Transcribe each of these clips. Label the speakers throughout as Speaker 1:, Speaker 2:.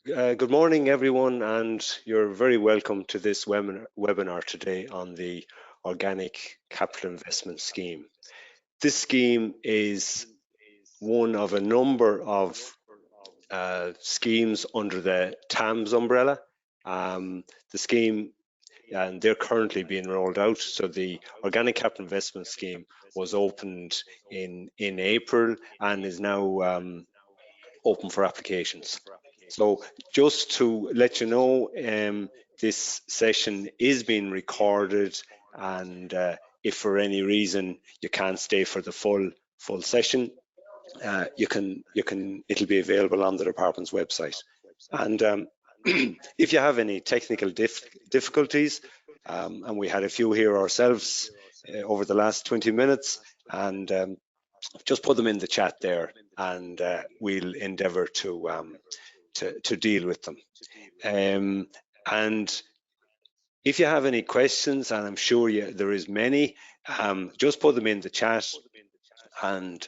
Speaker 1: Good morning, everyone, and you're very welcome to this webinar today on the Organic Capital Investment Scheme. This scheme is one of a number of schemes under the TAMS umbrella. The scheme, and they're currently being rolled out. So the Organic Capital Investment Scheme was opened in April and is now open for applications. So just to let you know, this session is being recorded, and if for any reason you can't stay for the full session, it'll be available on the department's website. And if you have any technical difficulties, and we had a few here ourselves over the last 20 minutes, and just put them in the chat there, and we'll endeavour to deal with them. And if you have any questions, and I'm sure there is many, just put them in the chat, and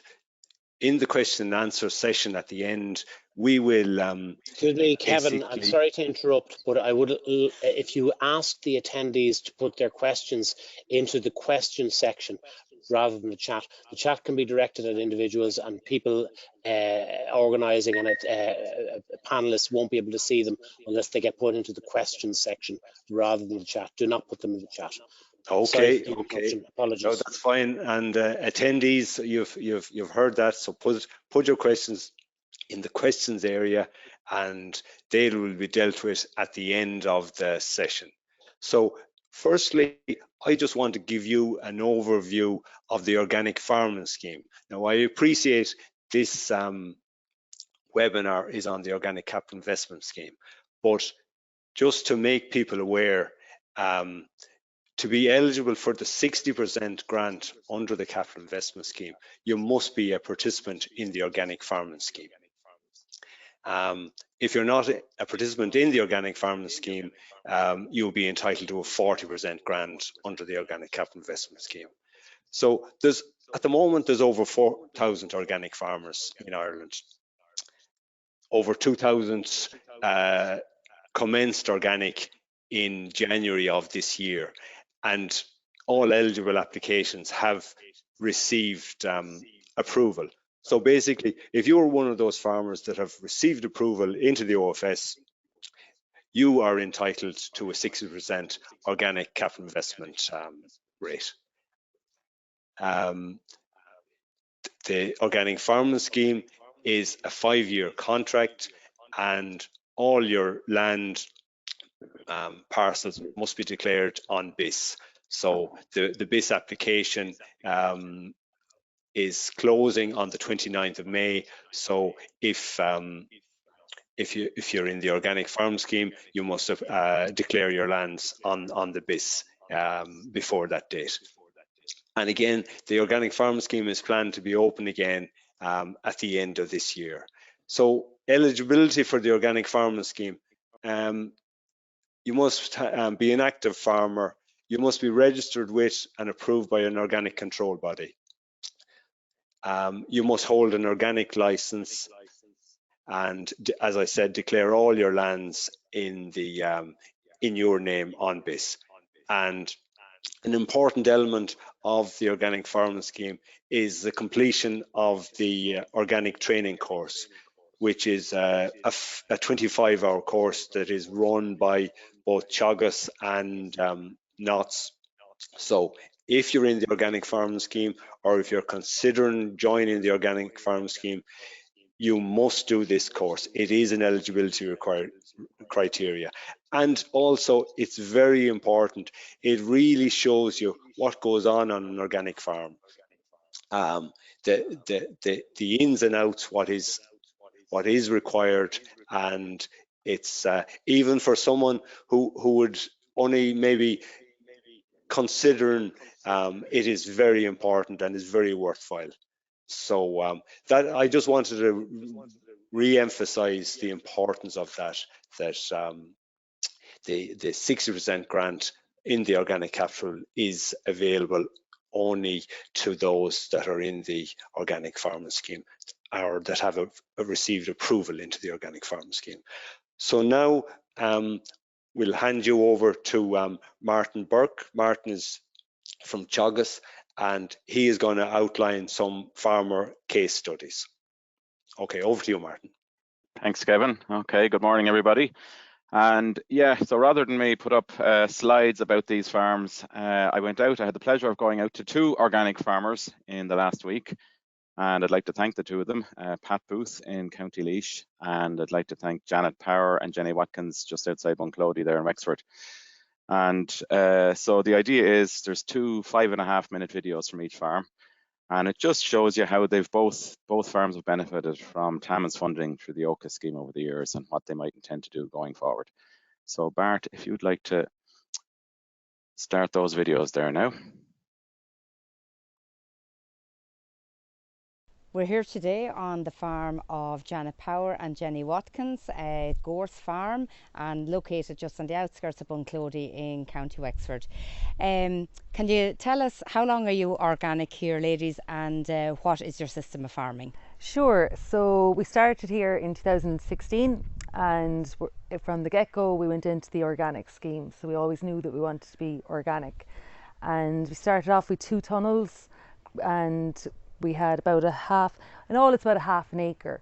Speaker 1: in the question and answer session at the end, we will
Speaker 2: excuse me, Kevin, I'm sorry to interrupt, but I would, if you ask the attendees to put their questions into the question section rather than the chat can be directed at individuals, and people organising on it, panelists won't be able to see them unless they get put into the question section rather than the chat. Do not put them in the chat.
Speaker 1: Okay,
Speaker 2: okay. Apologies.
Speaker 1: No, that's fine. And attendees, you've heard that. So put your questions in the questions area, and they will be dealt with at the end of the session. So firstly, I just want to give you an overview of the organic farming scheme. Now, I appreciate this webinar is on the Organic Capital Investment Scheme, but just to make people aware, to be eligible for the 60% grant under the Capital Investment Scheme, you must be a participant in the Organic Farming Scheme. If you're not a participant in the Organic Farming Scheme, you'll be entitled to a 40% grant under the Organic Capital Investment Scheme. So at the moment, there's over 4,000 organic farmers in Ireland. Over 2,000 commenced organic in January of this year, and all eligible applications have received approval. So basically, if you're one of those farmers that have received approval into the OFS, you are entitled to a 60% organic capital investment rate. The Organic Farming Scheme is a 5-year contract, and all your land parcels must be declared on BIS. So the BIS application is closing on the 29th of May. So if you're in the Organic Farm Scheme, you must have declare your lands on the BIS before that date. And again, the Organic Farm Scheme is planned to be open again at the end of this year. So eligibility for the Organic Farming Scheme, you must be an active farmer. You must be registered with and approved by an organic control body. You must hold an organic license, and as I said, declare all your lands in your name on BIS. And an important element of the Organic Farming Scheme is the completion of the organic training course, which is a 25-hour course that is run by both Teagasc and NOTS. So if you're in the Organic Farming Scheme, or if you're considering joining the Organic Farming Scheme, you must do this course. It is an eligibility criteria. And also, it's very important. It really shows you what goes on an organic farm. The ins and outs, what is required, and it's even for someone who would only maybe considering, it is very important and is very worthwhile. So that I just wanted to re-emphasize the importance of that the 60% grant in the organic capital is available only to those that are in the Organic Farming Scheme, or that have received approval into the Organic Farming Scheme. So now we'll hand you over to Martin Bourke. Martin is from Teagasc, and he is going to outline some farmer case studies. Okay, over to you, Martin.
Speaker 3: Thanks, Kevin. Okay, good morning, everybody. And yeah, so rather than me put up slides about these farms, I had the pleasure of going out to 2 organic farmers in the last week. And I'd like to thank the 2 of them, Pat Booth in County Laois, and I'd like to thank Janet Power and Jenny Watkins just outside Bunclody there in Wexford. And so the idea is there's 2 5.5-minute videos from each farm, and it just shows you how both farms have benefited from TAMS funding through the OCA scheme over the years and what they might intend to do going forward. So Bart, if you'd like to start those videos there now.
Speaker 4: We're here today on the farm of Janet Power and Jenny Watkins at Gores Farm, and located just on the outskirts of Bunclody in County Wexford. Can you tell us how long are you organic here, ladies, and what is your system of farming?
Speaker 5: Sure. So we started here in 2016, and from the get-go we went into the organic scheme. So we always knew that we wanted to be organic, and we started off with 2 tunnels, and we had about in all it's about 1/2 acre.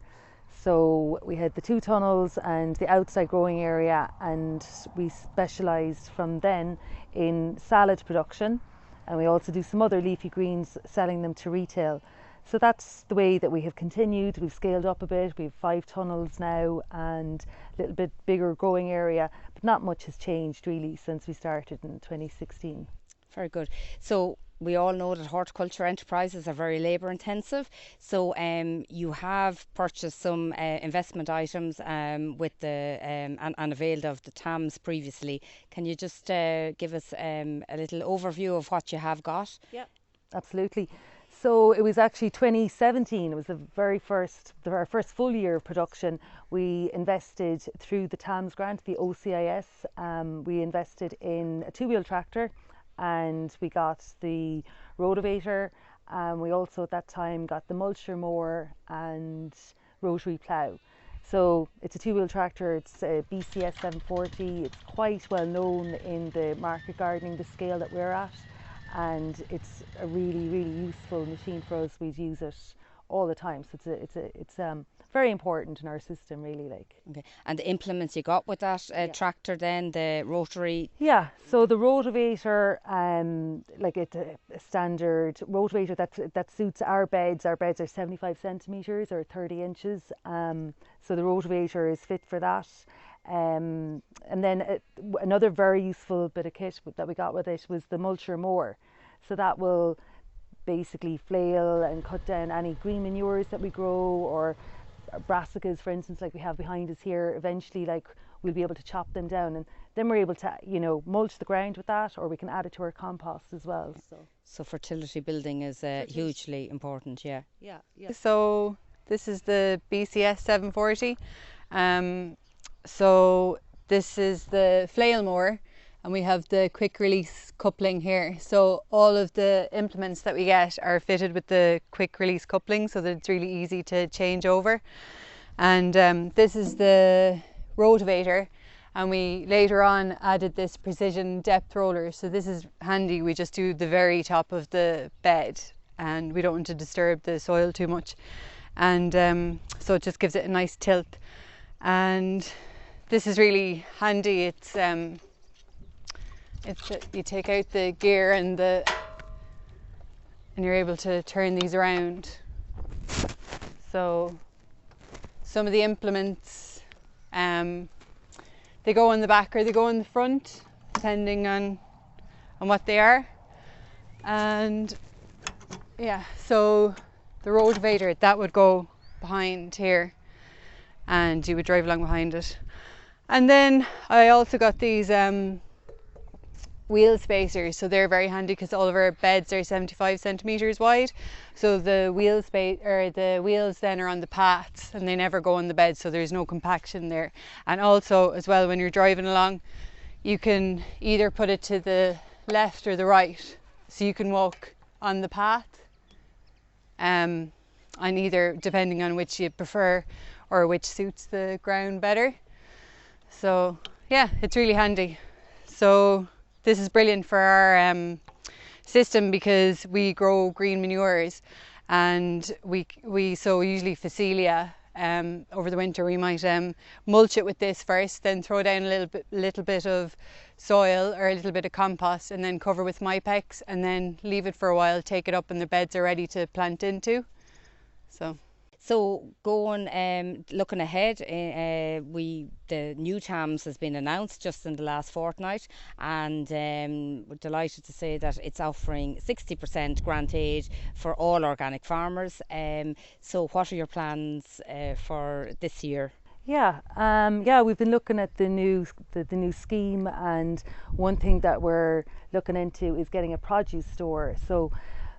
Speaker 5: So we had the 2 tunnels and the outside growing area, and we specialised from then in salad production, and we also do some other leafy greens, selling them to retail. So that's the way that we have continued. We've scaled up a bit. We have 5 tunnels now and a little bit bigger growing area, but not much has changed really since we started in 2016.
Speaker 4: Very good. So we all know that horticulture enterprises are very labour intensive. So you have purchased some investment items with the and availed of the TAMS previously. Can you just give us a little overview of what you have got?
Speaker 5: Yeah, absolutely. So it was actually 2017. It was our first full year of production. We invested through the TAMS grant, the OCIS. We invested in a 2-wheel tractor, and we got the rotavator. We also at that time got the mulcher mower and rotary plough. So it's a 2-wheel tractor. It's a BCS 740. It's quite well known in the market gardening, the scale that we're at, and it's a really, really useful machine for us. We'd use it all the time. So it's very important in our system, really.
Speaker 4: Okay. And the implements you got with that tractor, then the rotary?
Speaker 5: Yeah. So the rotavator, it's a standard rotavator that suits our beds. Our beds are 75 centimeters or 30 inches. So the rotavator is fit for that. And then another very useful bit of kit that we got with it was the mulcher mower. So that will basically flail and cut down any green manures that we grow, or brassicas, for instance, like we have behind us here. Eventually, we'll be able to chop them down, and then we're able to, mulch the ground with that, or we can add it to our compost as well.
Speaker 4: So fertility building is hugely important. Yeah.
Speaker 6: So this is the BCS 740. So this is the flail mower, and we have the quick release coupling here. So all of the implements that we get are fitted with the quick release coupling, so that it's really easy to change over. And this is the rotavator, and we later on added this precision depth roller. So this is handy. We just do the very top of the bed, and we don't want to disturb the soil too much. And so it just gives it a nice tilt. And this is really handy. It's you take out the gear and you're able to turn these around. So some of the implements, they go in the back or they go in the front, depending on what they are. And yeah, so the rotavator, that would go behind here, and you would drive along behind it. And then I also got these wheel spacers, so they're very handy because all of our beds are 75 centimeters wide. So the the wheels then are on the paths, and they never go on the bed, so there's no compaction there. And also as well, when you're driving along, you can either put it to the left or the right, so you can walk on the path, and either depending on which you prefer or which suits the ground better. So yeah, it's really handy. So this is brilliant for our system because we grow green manures, and we usually Phacelia. Over the winter we might mulch it with this first, then throw down a little bit of soil or a little bit of compost, and then cover with Mypex, and then leave it for a while, take it up, and the beds are ready to plant into.
Speaker 4: So going, looking ahead, the new TAMS has been announced just in the last fortnight, and we're delighted to say that it's offering 60% grant aid for all organic farmers. So what are your plans for this year?
Speaker 5: Yeah, we've been looking at the new scheme, and one thing that we're looking into is getting a produce store. So,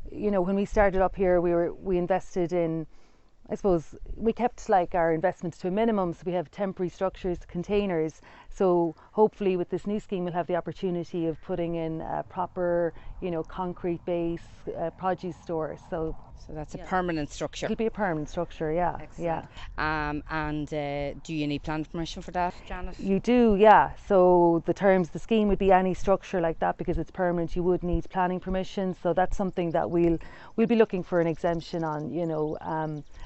Speaker 5: you know, when we started up here, we invested in, I suppose we kept like our investments to a minimum, so we have temporary structures, containers. So hopefully with this new scheme we'll have the opportunity of putting in a proper, you know, concrete base produce store. So
Speaker 4: that's a permanent structure.
Speaker 5: It'll be a permanent structure, yeah.
Speaker 4: Excellent. Yeah. And do you need planning permission for that, Janet?
Speaker 5: You do, yeah. So the scheme would be any structure like that, because it's permanent. You would need planning permission. So that's something that we'll be looking for an exemption on, you know.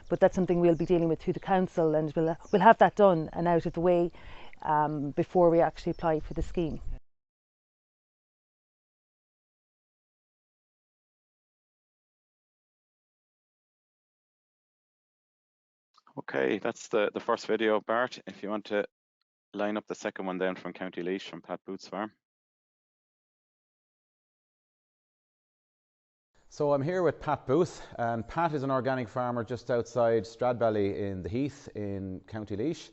Speaker 5: But that's something we'll be dealing with through the council, and we'll have that done and out of the way before we actually apply for the scheme.
Speaker 3: Okay, that's the first video. Bart, if you want to line up the second one down from County Laois from Pat Booth's farm.
Speaker 7: So I'm here with Pat Booth, and Pat is an organic farmer just outside Stradbally in the Heath in County Laois.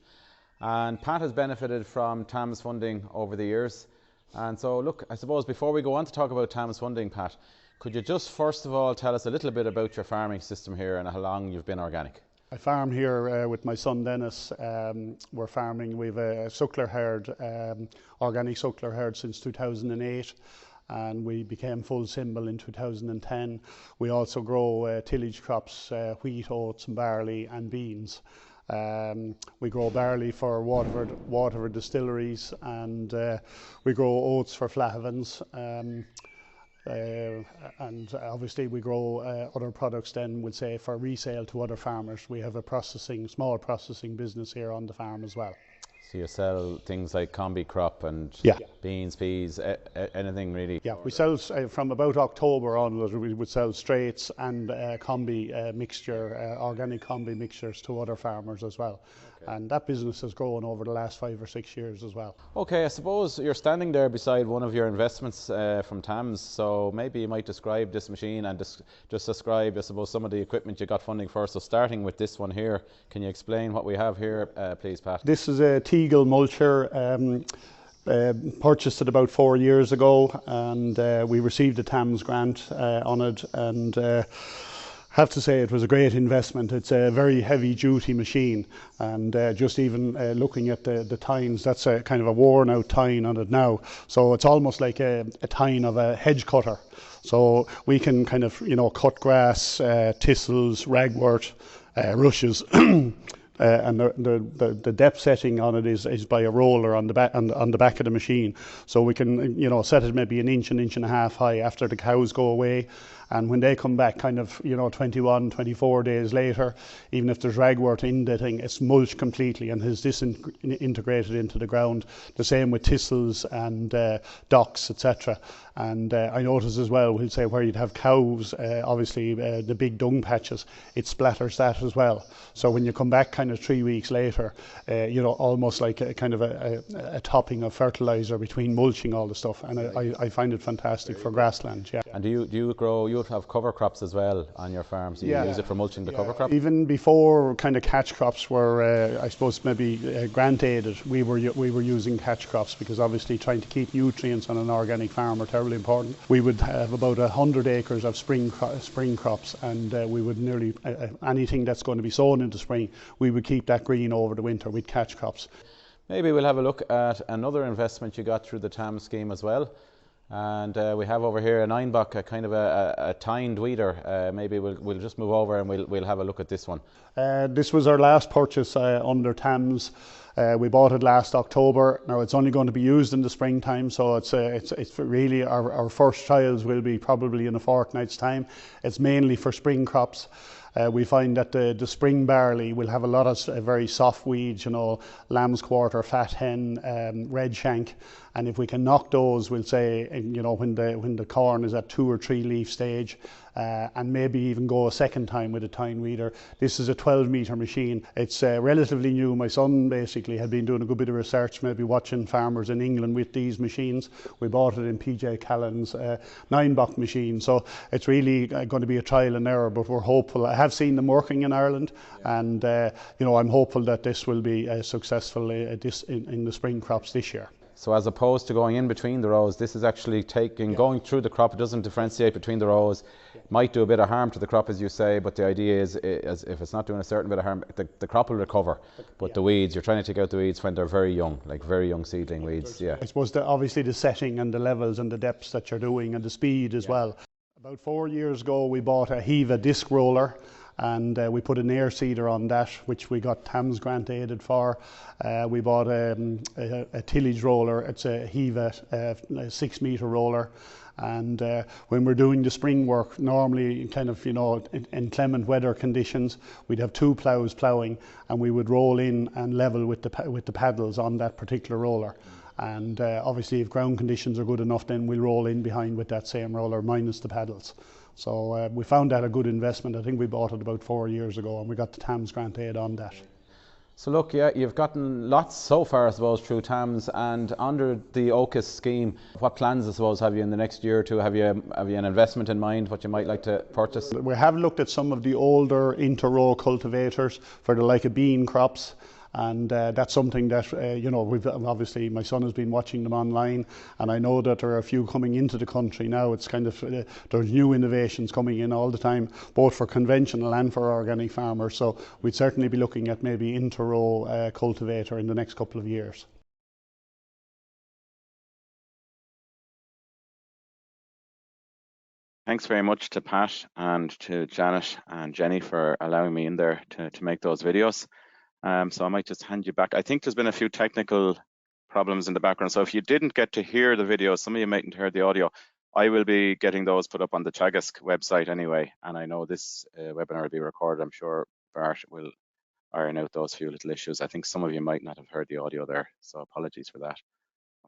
Speaker 7: And Pat has benefited from TAMS funding over the years. And so look, I suppose before we go on to talk about TAMS funding, Pat, could you just first of all tell us a little bit about your farming system here and how long you've been organic?
Speaker 8: I farm here with my son Dennis. We're farming, we've a suckler herd, organic suckler herd since 2008, and we became full symbol in 2010. We also grow tillage crops, wheat, oats and barley and beans. We grow barley for Waterford distilleries, and we grow oats for Flahavans. And obviously we grow other products then, we'll say, for resale to other farmers. We have a small processing business here on the farm as well.
Speaker 7: So you sell things like combi crop and beans, peas, anything really?
Speaker 8: Yeah, we sell from about October onwards, we would sell straights and combi mixture, organic combi mixtures to other farmers as well. Okay. And that business has grown over the last 5 or 6 years as well.
Speaker 7: Okay, I suppose you're standing there beside one of your investments from TAMS, so maybe you might describe this machine and just describe, I suppose, some of the equipment you got funding for. So starting with this one here, can you explain what we have here, please, Pat?
Speaker 8: This is a Teagasc mulcher. Purchased it about 4 years ago, and we received a TAMS grant on it, and have to say it was a great investment. It's a very heavy duty machine, and just even looking at the tines, that's a kind of a worn out tine on it now, so it's almost like a tine of a hedge cutter. So we can kind of, you know, cut grass, thistles, ragwort, rushes. And the depth setting on it is by a roller on the back of the machine, so we can, you know, set it maybe an inch and a half high after the cows go away, and when they come back kind of, you know, 21, 24 days later, even if there's ragwort in the thing, it's mulched completely and has disintegrated into the ground. The same with thistles and docks, etc. And I notice as well, we'll say where you'd have cows, obviously the big dung patches, it splatters that as well. So when you come back kind of 3 weeks later, you know, almost like a kind of a topping of fertilizer between mulching all the stuff, and I find it fantastic for grassland. Yeah.
Speaker 7: And do you grow? You have cover crops as well on your farm, so you use it for mulching the cover crop?
Speaker 8: Even before kind of catch crops were, I suppose, maybe grant aided, we were using catch crops, because obviously trying to keep nutrients on an organic farm are terribly important. We would have about 100 acres of spring crops, and we would nearly anything that's going to be sown into spring, we would keep that green over the winter with catch crops.
Speaker 7: Maybe we'll have a look at another investment you got through the TAMS scheme as well. And we have over here a 9-buck, a kind of a tined weeder. Maybe we'll just move over and we'll have a look at this one.
Speaker 8: This was our last purchase under TAMS. We bought it last October. Now it's only going to be used in the springtime, so it's really our first trials will be probably in a fortnight's time. It's mainly for spring crops. We find that the spring barley will have a lot of very soft weeds, you know, lamb's quarter, fat hen, red shank, and if we can knock those, we'll say, you know, when the corn is at 2 or 3 leaf stage, and maybe even go a second time with a tine weeder. This is a 12-metre machine. It's relatively new. My son basically had been doing a good bit of research, maybe watching farmers in England with these machines. We bought it in PJ Callan's 9-buck machine, so it's really going to be a trial and error, but we're hopeful. I have seen them working in Ireland, and you know, I'm hopeful that this will be successful in the spring crops this year.
Speaker 7: So as opposed to going in between the rows, this is actually going through the crop. It doesn't differentiate between the rows. Might do a bit of harm to the crop, as you say, but the idea is if it's not doing a certain bit of harm, the crop will recover. But the weeds, you're trying to take out the weeds when they're very young, like very young seedling weeds. Yeah.
Speaker 8: I suppose obviously the setting and the levels and the depths that you're doing and the speed as well. About 4 years ago, we bought a Hiva disc roller, and we put an air seeder on that, which we got TAMS grant aided for. We bought a tillage roller. It's a Hiva 6-metre roller, and when we're doing the spring work, normally kind of, you know, in inclement weather conditions, we'd have 2 ploughs ploughing, and we would roll in and level with the paddles on that particular roller. And obviously if ground conditions are good enough, then we'll roll in behind with that same roller minus the paddles. So we found that a good investment. I think we bought it about 4 years ago, and we got the TAMS grant aid on that.
Speaker 7: So look, yeah, you've gotten lots so far, I suppose, through TAMS, and under the OCAS scheme, what plans, I suppose, have you in the next year or two? Have you an investment in mind, what you might like to purchase?
Speaker 8: We have looked at some of the older inter-row cultivators for the like of bean crops. And that's something that, you know, obviously my son has been watching them online, and I know that there are a few coming into the country now. It's kind of, there's new innovations coming in all the time, both for conventional and for organic farmers. So we'd certainly be looking at maybe inter-row cultivator in the next couple of years.
Speaker 3: Thanks very much to Pat and to Janet and Jenny for allowing me in there to make those videos. So I might just hand you back. I think there's been a few technical problems in the background. So if you didn't get to hear the video, some of you mightn't hear the audio, I will be getting those put up on the Teagasc website anyway. And I know this webinar will be recorded. I'm sure Bart will iron out those few little issues. I think some of you might not have heard the audio there, so apologies for that.